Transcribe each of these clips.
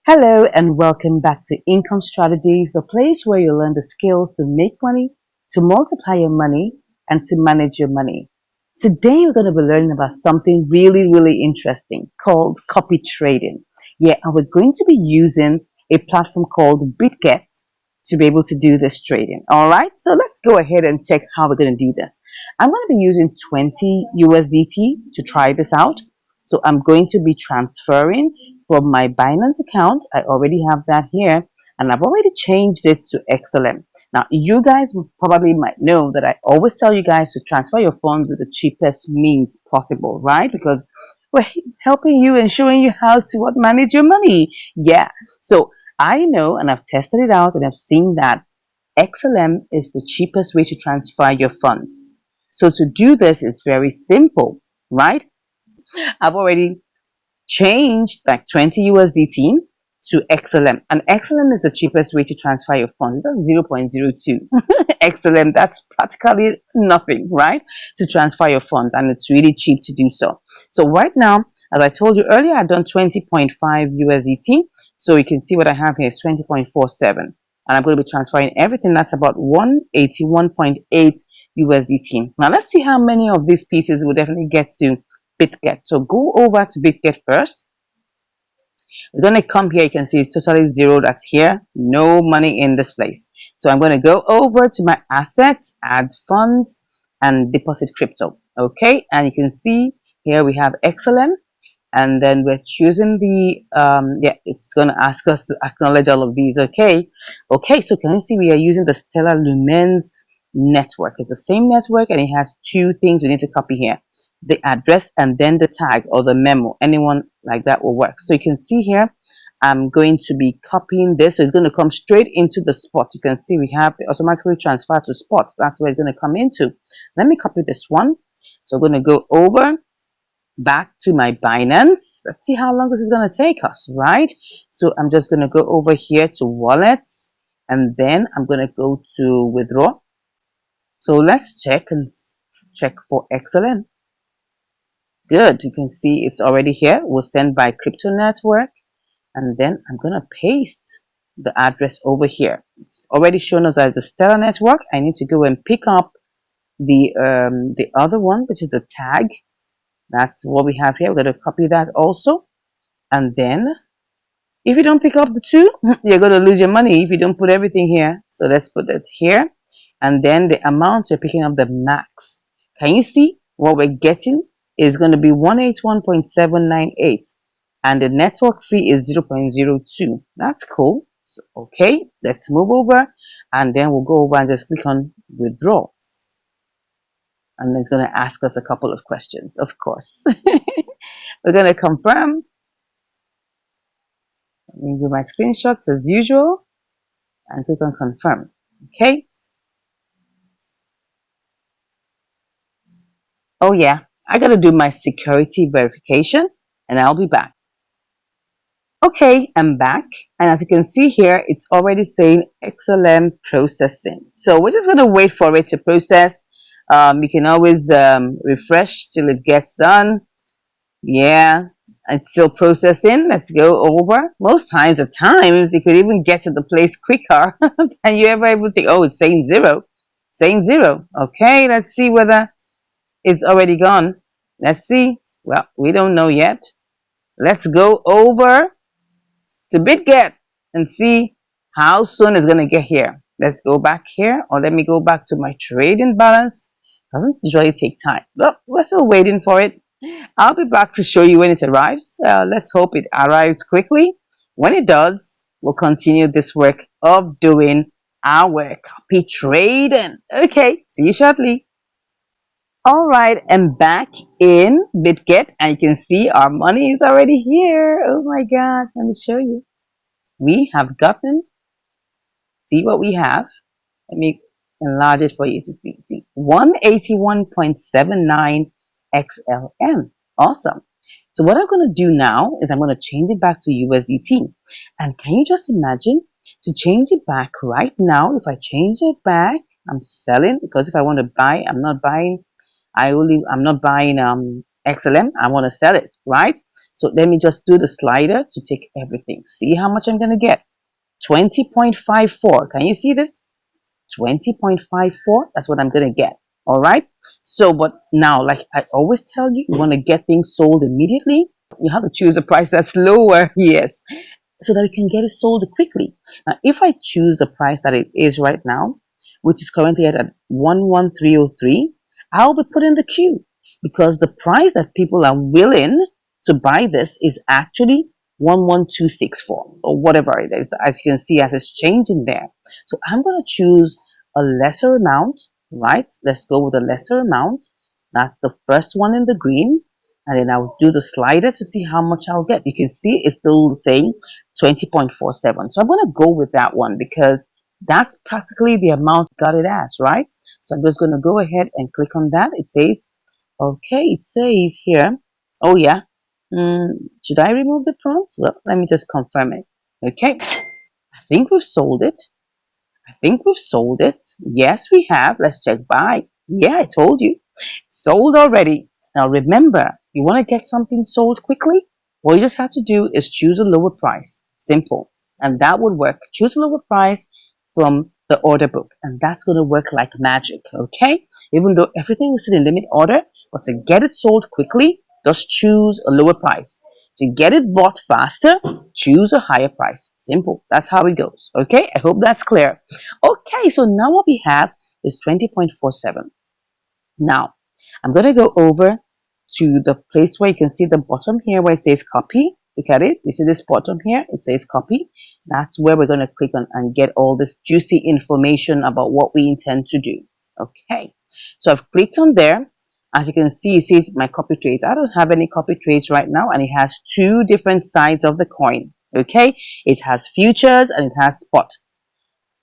Hello and welcome back to Income Strategies, the place where you learn the skills to make money, to multiply your money, and to manage your money. Today we're going to be learning about something really interesting called copy trading. Yeah, and we're going to be using a platform called Bitget to be able to do this trading. All right, so let's go ahead and check how we're going to do this. I'm going to be using 20 USDT to try this out. So I'm going to be transferring from my Binance account. I already have that here, and I've already changed it to XLM. Now, you guys probably might know that I always tell you guys to transfer your funds with the cheapest means possible, right? Because we're helping you and showing you how to manage your money. Yeah. So I know, and I've tested it out, and I've seen that XLM is the cheapest way to transfer your funds. So to do this is very simple, right? I've already changed like 20 USDT to XLM. And XLM is the cheapest way to transfer your funds. That's 0.02. XLM, that's practically nothing, right? To transfer your funds. And it's really cheap to do so. So right now, as I told you earlier, I've done 20.5 USDT. So you can see what I have here is 20.47. And I'm going to be transferring everything. That's about 181.8 USDT. Now let's see how many of these pieces will definitely get to Bitget. So go over to Bitget first. We're going to come here. You can see it's totally zero. That's here. No money in this place. So I'm going to go over to my assets, add funds, and deposit crypto. Okay. And you can see here we have XLM. And then we're choosing the, it's going to ask us to acknowledge all of these. Okay. Okay. So can you see we are using the Stellar Lumens network. It's the same network and it has two things we need to copy here: the address and then the tag or the memo. Anyone like that will work. So you can see here, I'm going to be copying this. So it's going to come straight into the spot. You can see we have the automatically transfer to spots. That's where it's going to come into. Let me copy this one. So I'm going to go over back to my Binance. Let's see how long this is going to take us, right? So I'm just going to go over here to wallets and then I'm going to go to withdraw. So let's check and check for XLM. Good. You can see it's already here. We'll send by crypto network. And then I'm going to paste the address over here. It's already shown us as the Stellar network. I need to go and pick up the other one, which is the tag. That's what we have here. We're going to copy that also. And then if you don't pick up the two, you're going to lose your money if you don't put everything here. So let's put it here. And then the amount we're picking up the max. Can you see what we're getting is going to be 181.798. And the network fee is 0.02. That's cool. So, okay, let's move over. And then we'll go over and just click on withdraw. And it's going to ask us a couple of questions, of course. We're going to confirm. Let me do my screenshots as usual and click on confirm. Okay. Oh yeah, I got to do my security verification and I'll be back. Okay, I'm back. And as you can see here, it's already saying XLM processing. So we're just going to wait for it to process. You can always refresh till it gets done. Yeah, it's still processing. Let's go over. Most times, at times, it could even get to the place quicker than you ever even think. Oh, it's saying zero. Saying zero. Okay, let's see whether it's already gone. Let's see. Well, we don't know yet. Let's go over to Bitget and see how soon it's going to get here. Let's go back here, or let me go back to my trading balance. Doesn't usually take time, but we're still waiting for it. I'll be back to show you when it arrives. Let's hope it arrives quickly. When it does, we'll continue this work of doing our copy trading. Okay, see you shortly. All right, I'm back in Bitget, and you can see our money is already here. Oh my God, let me show you. We have gotten, see what we have. Let me enlarge it for you to see. See, 181.79 XLM. Awesome. So what I'm going to do now is I'm going to change it back to USDT. And can you just imagine to change it back right now? If I change it back, I'm selling, because if I want to buy, I'm not buying XLM. I want to sell it, right? So let me just do the slider to take everything. See how much I'm going to get. 20.54. Can you see this? 20.54. That's what I'm going to get. All right. So, but now, like I always tell you, you want to get things sold immediately. You have to choose a price that's lower. Yes. So that we can get it sold quickly. Now, if I choose the price that it is right now, which is currently at 11303, I'll be put in the queue because the price that people are willing to buy this is actually 11264 or whatever it is, as you can see as it's changing there. So I'm going to choose a lesser amount, right? Let's go with a lesser amount. That's the first one in the green. And then I'll do the slider to see how much I'll get. You can see it's still the same 20.47. So I'm going to go with that one because that's practically the amount I got it as, right? So I'm just going to go ahead and click on that. It says, okay, it says here, oh yeah, should I remove the prompts? Well, let me just confirm it. Okay, I think we've sold it. I think we've sold it. Yes, we have. Let's check buy. Yeah, I told you. Sold already. Now remember, you want to get something sold quickly? All you just have to do is choose a lower price. Simple. And that would work. Choose a lower price from the order book. And that's going to work like magic. Okay? Even though everything is in limit order, but to get it sold quickly, just choose a lower price. To get it bought faster, choose a higher price. Simple. That's how it goes. Okay? I hope that's clear. Okay, so now what we have is 20.47. Now, I'm going to go over to the place where you can see the bottom here where it says copy. Look at it. You see this bottom here? It says copy. That's where we're going to click on and get all this juicy information about what we intend to do. Okay. So I've clicked on there. As you can see, it says my copy trades. I don't have any copy trades right now, and it has two different sides of the coin. Okay. It has futures and it has spot.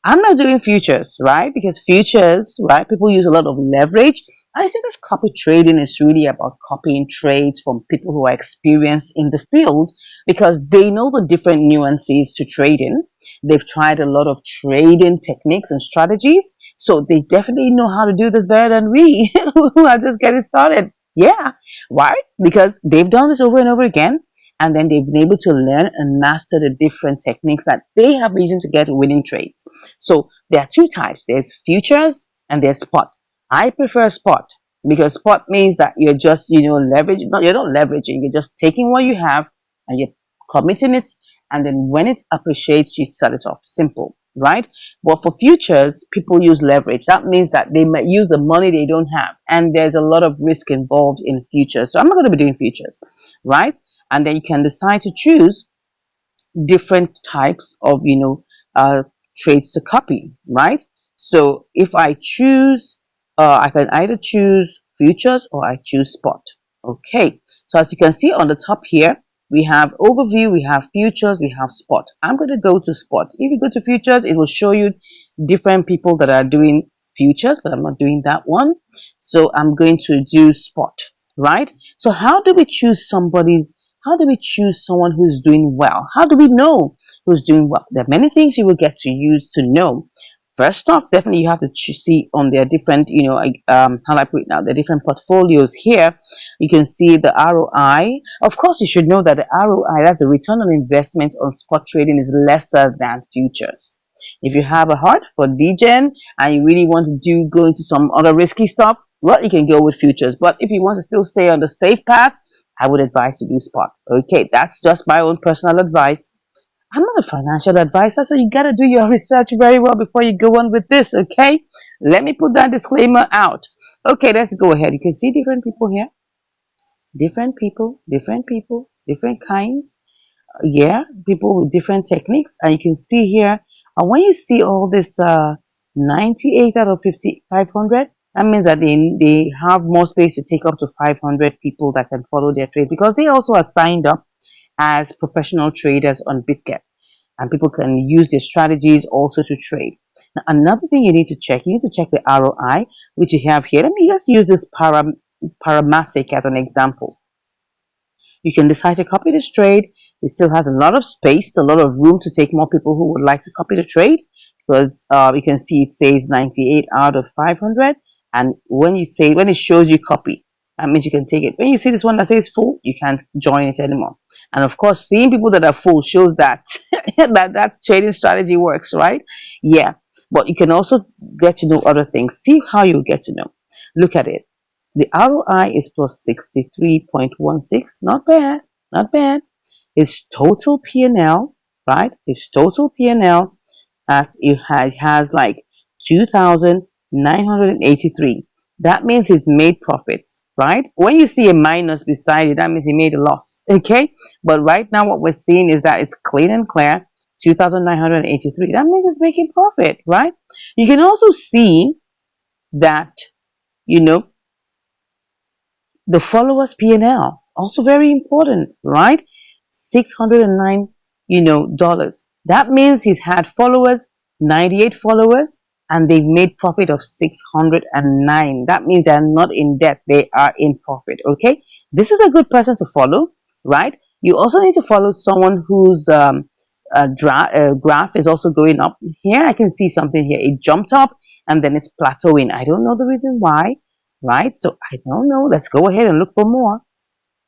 I'm not doing futures, right? Because futures, right, people use a lot of leverage. I think this copy trading is really about copying trades from people who are experienced in the field because they know the different nuances to trading. They've tried a lot of trading techniques and strategies. So they definitely know how to do this better than we who are just getting started. Yeah. Why? Because they've done this over and over again. And then they've been able to learn and master the different techniques that they have used to get winning trades. So there are two types. There's futures and there's spot. I prefer spot because spot means that you're just, leverage. No, you're not leveraging. You're just taking what you have and you're committing it. And then when it appreciates, you sell it off. Simple, right? But for futures, people use leverage. That means that they might use the money they don't have. And there's a lot of risk involved in futures. So I'm not going to be doing futures, right? And then you can decide to choose different types of trades to copy, right? So if I choose I can either choose futures or I choose spot. Okay, so as you can see on the top here, we have overview, we have futures, we have spot. I'm going to go to spot. If you go to futures, it will show you different people that are doing futures, but I'm not doing that one. So I'm going to do spot, right? So how do we choose someone who's doing well? How do we know who's doing well? There are many things you will get to use to know. First off, definitely you have to see on their different, how do I put it now, the different portfolios here. You can see the ROI. Of course, you should know that the ROI, that's the return on investment on spot trading, is lesser than futures. If you have a heart for degen and you really want to go into some other risky stuff, well, you can go with futures. But if you want to still stay on the safe path, I would advise you do spot. Okay, that's just my own personal advice. I'm not a financial advisor, so you gotta do your research very well before you go on with this, okay? Let me put that disclaimer out. Okay, let's go ahead. You can see different people here. Different people, different kinds. Yeah, people with different techniques. And you can see here, and when you see all this 98 out of 500, that means that they have more space to take up to 500 people that can follow their trade because they also are signed up as professional traders on Bitget, and people can use their strategies also to trade. Now, another thing you need to check the ROI, which you have here. Let me just use this Paramatic as an example. You can decide to copy this trade. It still has a lot of space, a lot of room to take more people who would like to copy the trade because you can see it says 98 out of 500, and when it shows you copy, That means you can take it. When you see this one that says full, you can't join it anymore. And of course, seeing people that are full shows that that trading strategy works, right? Yeah. But you can also get to know other things. See how you get to know. Look at it. The ROI is plus 63.16. Not bad. Not bad. His total P&L, right? His total P&L at it has like 2,983. That means he's made profits, right? When you see a minus beside it, that means he made a loss. Okay? But right now what we're seeing is that it's clean and clear. 2,983. That means it's making profit, right? You can also see that, you know, the followers P&L, also very important, right? 609, dollars. That means he's had followers, 98 followers, and they've made profit of 609. That means they're not in debt, they are in profit, okay? This is a good person to follow, right? You also need to follow someone whose graph is also going up. Here I can see something here. It jumped up and then it's plateauing. I don't know the reason why, right? So I don't know. Let's go ahead and look for more.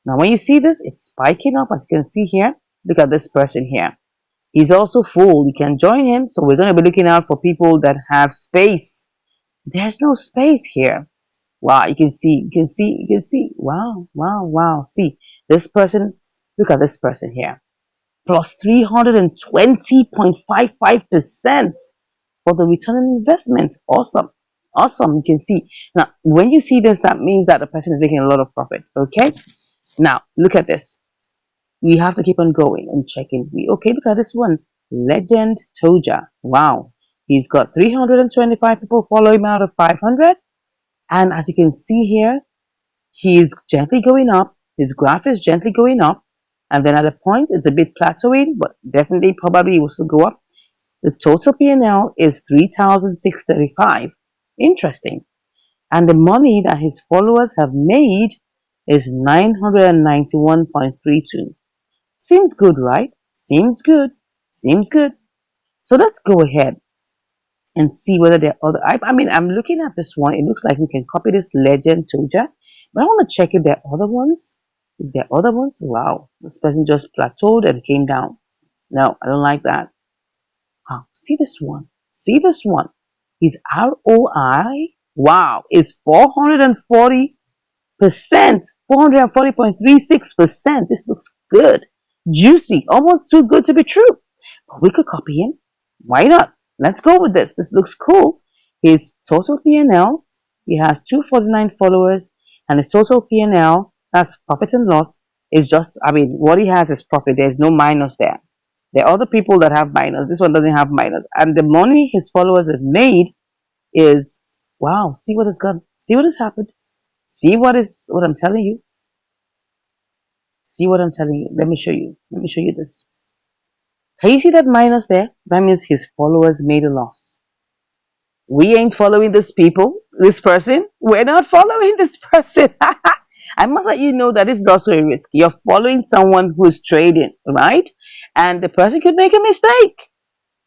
Now, when you see this, it's spiking up, as you can see here. Look at this person here. He's also full. You can join him. So we're going to be looking out for people that have space. There's no space here. Wow, you can see, you can see, you can see. Wow, wow, wow. See, this person, look at this person here. Plus 320.55% for the return on investment. Awesome. Awesome. You can see. Now, when you see this, that means that the person is making a lot of profit. Okay. Now, look at this. We have to keep on going and checking. Okay, look at this one. Legend Toja. Wow. He's got 325 people follow him out of 500. And as you can see here, he's gently going up. His graph is gently going up. And then at a point, it's a bit plateauing, but definitely probably will still go up. The total P&L is 3,635. Interesting. And the money that his followers have made is 991.32. Seems good, right? Seems good. Seems good. So let's go ahead and see whether there are other. I mean, I'm looking at this one. It looks like we can copy this legend Toja. But I want to check if there are other ones. If there are other ones, wow. This person just plateaued and came down. No, I don't like that. Wow, see this one. See this one. His ROI, wow, is 440%, 440.36%. This looks good. Juicy, almost too good to be true. But we could copy him. Why not? Let's go with this. This looks cool. His total P&L, he has 249 followers, and his total P&L, that's profit and loss, is just, I mean, what he has is profit. There's no minus there. There are other people that have minus. This one doesn't have minus. And the money his followers have made is, wow, see what has gone. See what has happened. See what I'm telling you. See what I'm telling you. Let me show you. Let me show you this. Can you see that minus there? That means his followers made a loss. We ain't following this person. We're not following this person. I must let you know that this is also a risk. You're following someone who's trading, right? And the person could make a mistake.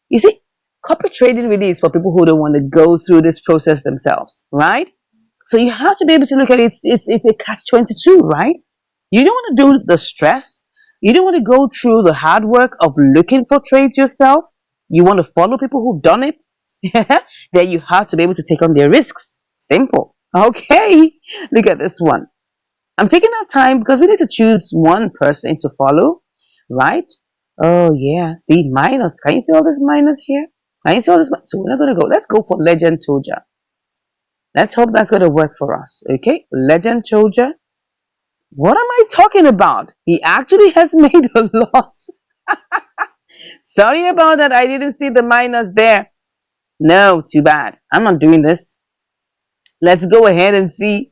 You see, corporate trading really is for people who don't want to go through this process themselves, right? So you have to be able to look at it. It's a catch-22, right? You don't want to do the stress. You don't want to go through the hard work of looking for trades yourself. You want to follow people who've done it. Then you have to be able to take on their risks. Simple. Okay. Look at this one. I'm taking our time because we need to choose one person to follow, right? Oh yeah. See, minus. Can you see all this minus here? Can you see all this? So we're not going to go. Let's go for Legend Toja. Let's hope that's going to work for us. Okay, Legend Toja. What am I talking about? He actually has made a loss. Sorry about that. I didn't see the minus there. No, too bad. I'm not doing this. Let's go ahead and see.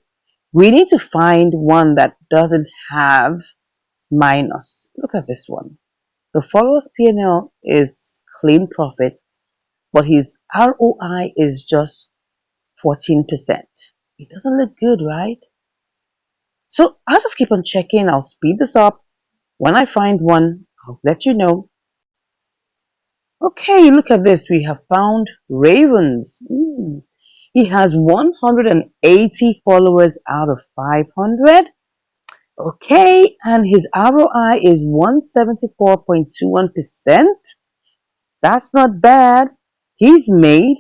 We need to find one that doesn't have minus. Look at this one. The follower's P&L is clean profit, but his ROI is just 14%. It doesn't look good, right? So I'll just keep on checking. I'll speed this up. When I find one, I'll let you know. Okay, look at this. We have found ravens. He has 180 followers out of 500. Okay, and his ROI is 174.21%. That's not bad. He's made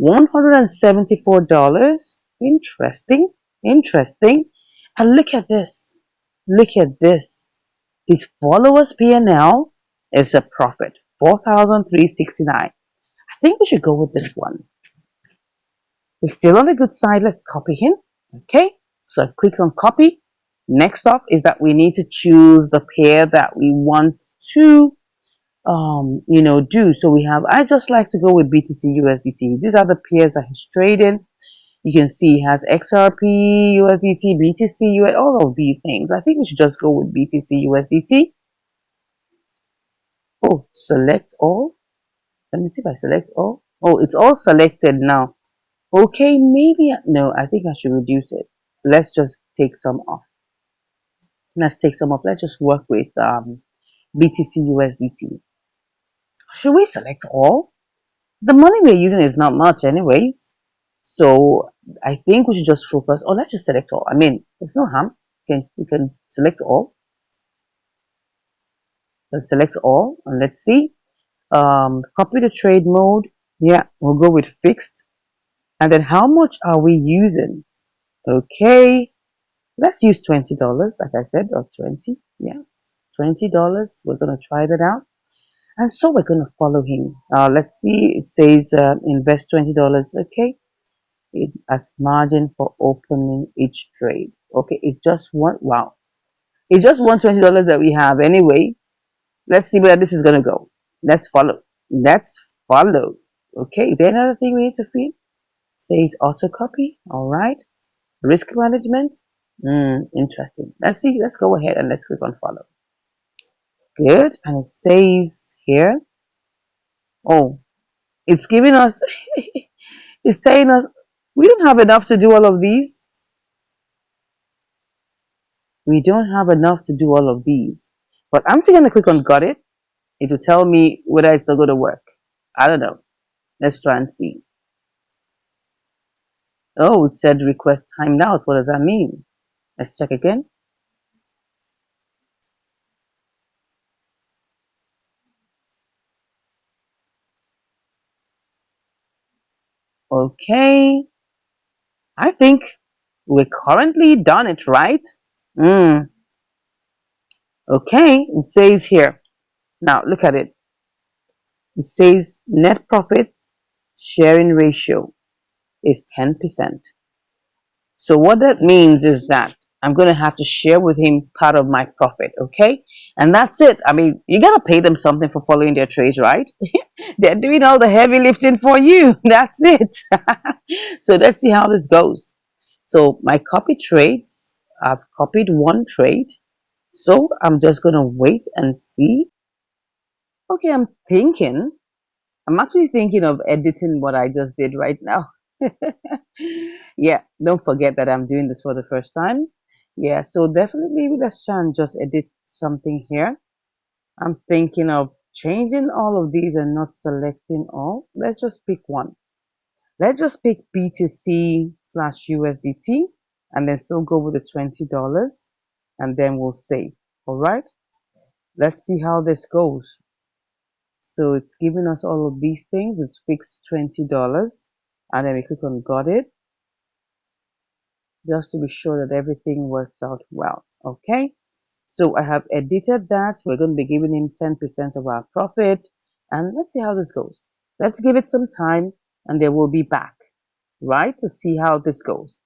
$174. Interesting. Interesting. And look at this. Look at this. His followers P&L is a profit. 4,369. I think we should go with this one. He's still on the good side. Let's copy him. Okay. So I click on copy. Next up is that we need to choose the pair that we want to do. So we have, I just like to go with BTC USDT. These are the pairs that he's trading. You can see he has XRP, USDT, BTC, all of these things. I think we should just go with BTC USDT. Oh, select all. Let me see if I select all. Oh, it's all selected now. Okay, maybe, no, I think I should reduce it. Let's just take some off. Let's take some off. Let's just work with BTC USDT. Should we select all? The money we're using is not much anyways. So I think we should just focus. Oh, let's just select all. I mean, there's no harm. We can select all. Let's select all and let's see. Copy the trade mode. Yeah, we'll go with fixed. And then how much are we using? Okay, let's use $20, like I said, or 20. Yeah, $20. We're gonna try that out. And so we're gonna follow him. Let's see. It says invest $20. Okay, it as margin for opening each trade. Okay, it's just one. Wow, it's just $120 that we have anyway. Let's see where this is gonna go. Let's follow. Let's follow. Okay, is there another thing we need to fill? Says auto copy. All right. Risk management. Interesting. Let's see. Let's go ahead and let's click on follow. Good. And it says here. Oh, it's giving us. It's telling us we don't have enough to do all of these. We don't have enough to do all of these. But I'm still gonna click on got it. It will tell me whether it's still gonna work. I don't know. Let's try and see. Oh, it said request timed out. What does that mean? Let's check again. Okay. I think we're currently done it, right? Mm, okay. It says here. Now look at it. It says net profits sharing ratio is 10%. So what that means is that I'm going to have to share with him part of my profit, okay? And that's it. I mean, you got to pay them something for following their trades, right? They're doing all the heavy lifting for you. That's it. So let's see how this goes. So my copy trades, I've copied one trade. So I'm just going to wait and see. Okay, I'm actually thinking of editing what I just did right now. Yeah, don't forget that I'm doing this for the first time. Yeah, so definitely let's try and just edit something here. I'm thinking of changing all of these and not selecting all. Let's just pick one. Let's just pick BTC slash USDT and then still go with the $20 and then we'll save. All right, let's see how this goes. So it's giving us all of these things. It's fixed $20 and then we click on got it just to be sure that everything works out well. Okay, so I have edited that. We're going to be giving him 10% of our profit and let's see how this goes. Let's give it some time and then we'll be back, right, to see how this goes.